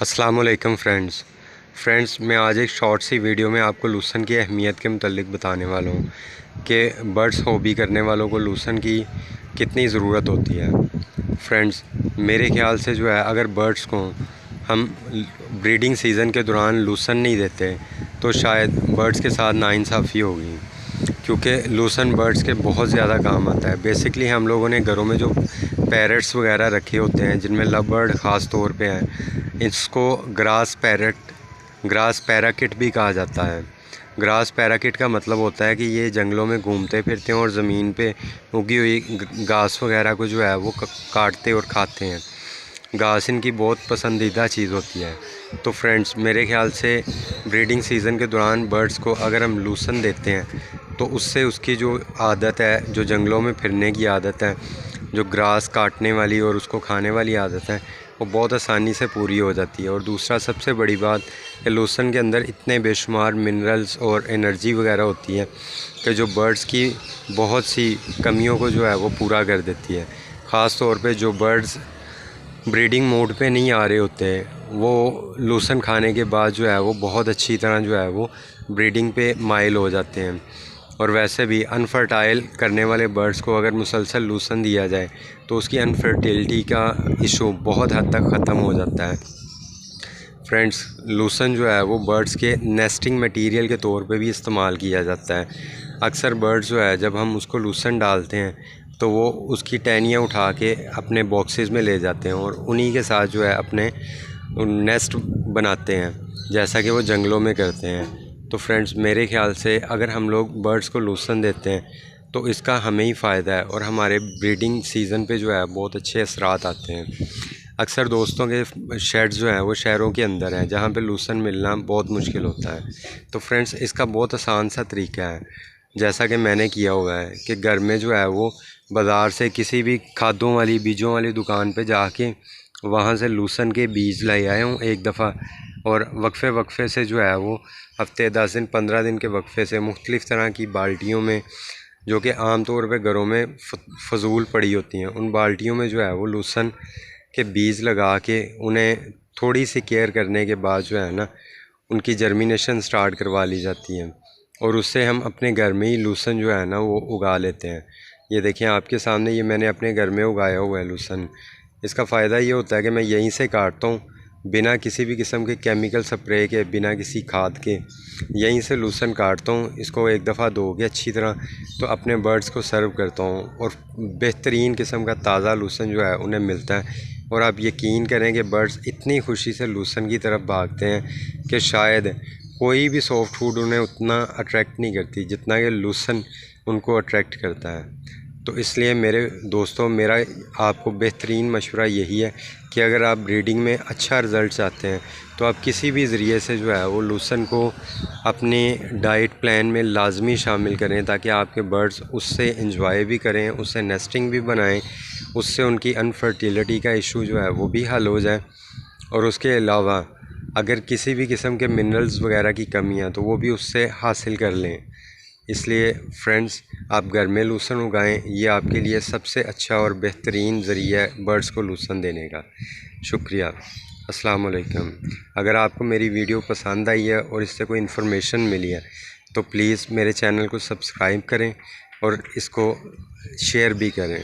अस्सलामुअलैकुम फ्रेंड्स, मैं आज एक शॉर्ट सी वीडियो में आपको लूसन की अहमियत के मुतल्लिक बताने वाला हूँ कि बर्ड्स हॉबी करने वालों को लूसन की कितनी ज़रूरत होती है। फ्रेंड्स, मेरे ख़्याल से जो है, अगर बर्ड्स को हम ब्रीडिंग सीज़न के दौरान लूसन नहीं देते तो शायद बर्ड्स के साथ नाइंसाफ़ी होगी, क्योंकि लूसन बर्ड्स के बहुत ज़्यादा काम आता है। बेसिकली हम लोगों ने घरों में जो पैरट्स वगैरह रखे होते हैं, जिनमें लव बर्ड ख़ास तौर पे हैं, इसको ग्रास पैराकिट भी कहा जाता है। ग्रास पैराकिट का मतलब होता है कि ये जंगलों में घूमते फिरते हैं और ज़मीन पे उगी हुई घास वगैरह को जो है वो काटते और खाते हैं। घास इनकी बहुत पसंदीदा चीज़ होती है। तो फ्रेंड्स, मेरे ख़्याल से ब्रीडिंग सीज़न के दौरान बर्ड्स को अगर हम लूसन देते हैं तो उससे उसकी जो आदत है, जो जंगलों में फिरने की आदत है, जो ग्रास काटने वाली और उसको खाने वाली आदत है, वो बहुत आसानी से पूरी हो जाती है। और दूसरा सबसे बड़ी बात कि लूसन के अंदर इतने बेशुमार मिनरल्स और एनर्जी वगैरह होती है कि जो बर्ड्स की बहुत सी कमियों को जो है वो पूरा कर देती है। ख़ास तौर पे जो बर्ड्स ब्रीडिंग मोड पे नहीं आ रहे होते हैं, वो लूसन खाने के बाद जो है वो बहुत अच्छी तरह जो है वो ब्रीडिंग पे माइल हो जाते हैं। और वैसे भी अनफर्टाइल करने वाले बर्ड्स को अगर मुसलसल लूसन दिया जाए तो उसकी अनफर्टिलिटी का इशू बहुत हद तक ख़त्म हो जाता है। फ्रेंड्स, लूसन जो है वो बर्ड्स के नेस्टिंग मटेरियल के तौर पे भी इस्तेमाल किया जाता है। अक्सर बर्ड्स जो है, जब हम उसको लूसन डालते हैं तो वो उसकी टहनियाँ उठा के अपने बॉक्सेस में ले जाते हैं और उन्हीं के साथ जो है अपने नेस्ट बनाते हैं, जैसा कि वो जंगलों में करते हैं। तो फ्रेंड्स, मेरे ख़्याल से अगर हम लोग बर्ड्स को लूसन देते हैं तो इसका हमें ही फ़ायदा है और हमारे ब्रीडिंग सीज़न पे जो है बहुत अच्छे असरात आते हैं। अक्सर दोस्तों के शेड्स जो हैं वो शहरों के अंदर हैं, जहाँ पे लूसन मिलना बहुत मुश्किल होता है। तो फ्रेंड्स, इसका बहुत आसान सा तरीका है, जैसा कि मैंने किया हुआ है कि घर में जो है वो बाज़ार से किसी भी खादों वाली बीजों वाली दुकान पे जाके वहाँ से लूसन के बीज ले आया हूँ एक दफ़ा, और वक्फे से जो है वो हफ़्ते 10 दिन 15 दिन के वक्फे से मुख्तलिफ़ तरह की बाल्टियों में, जो कि आम तौर पे घरों में फजूल पड़ी होती हैं, उन बाल्टियों में जो है वो लूसन के बीज लगा के उन्हें थोड़ी सी केयर करने के बाद जो है ना, उनकी जर्मिनेशन स्टार्ट करवा ली जाती है और उससे हम अपने घर में ही लूसन जो है ना वो उगा लेते हैं। ये देखिए आपके सामने, ये मैंने अपने घर में उगाया हुआ है लूसन। इसका फ़ायदा ये होता है कि मैं यहीं से काटता हूँ, बिना किसी भी किस्म के केमिकल स्प्रे के, बिना किसी खाद के, यहीं से लूसन काटता हूँ। इसको एक दफ़ा धो के अच्छी तरह तो अपने बर्ड्स को सर्व करता हूँ और बेहतरीन किस्म का ताज़ा लूसन जो है उन्हें मिलता है। और आप यकीन करें कि बर्ड्स इतनी खुशी से लूसन की तरफ भागते हैं कि शायद कोई भी सॉफ्ट फूड उन्हें उतना अट्रैक्ट नहीं करती जितना कि लूसन उनको अट्रैक्ट करता है। तो इसलिए मेरे दोस्तों, मेरा आपको बेहतरीन मशवरा यही है कि अगर आप ब्रीडिंग में अच्छा रिज़ल्ट चाहते हैं तो आप किसी भी ज़रिए से जो है वो लूसन को अपने डाइट प्लान में लाजमी शामिल करें, ताकि आपके बर्ड्स उससे इंजॉय भी करें, उससे नेस्टिंग भी बनाएं, उससे उनकी अनफर्टिलिटी का इशू जो है वो भी हल हो जाए। और उसके अलावा अगर किसी भी किस्म के मिनरल्स वगैरह की कमी है तो वो भी उससे हासिल कर लें। इसलिए फ्रेंड्स, आप घर में लूसन उगाएं, ये आपके लिए सबसे अच्छा और बेहतरीन ज़रिया है बर्ड्स को लूसन देने का। शुक्रिया। अस्सलाम वालेकुम। अगर आपको मेरी वीडियो पसंद आई है और इससे कोई इन्फॉर्मेशन मिली है तो प्लीज़ मेरे चैनल को सब्सक्राइब करें और इसको शेयर भी करें।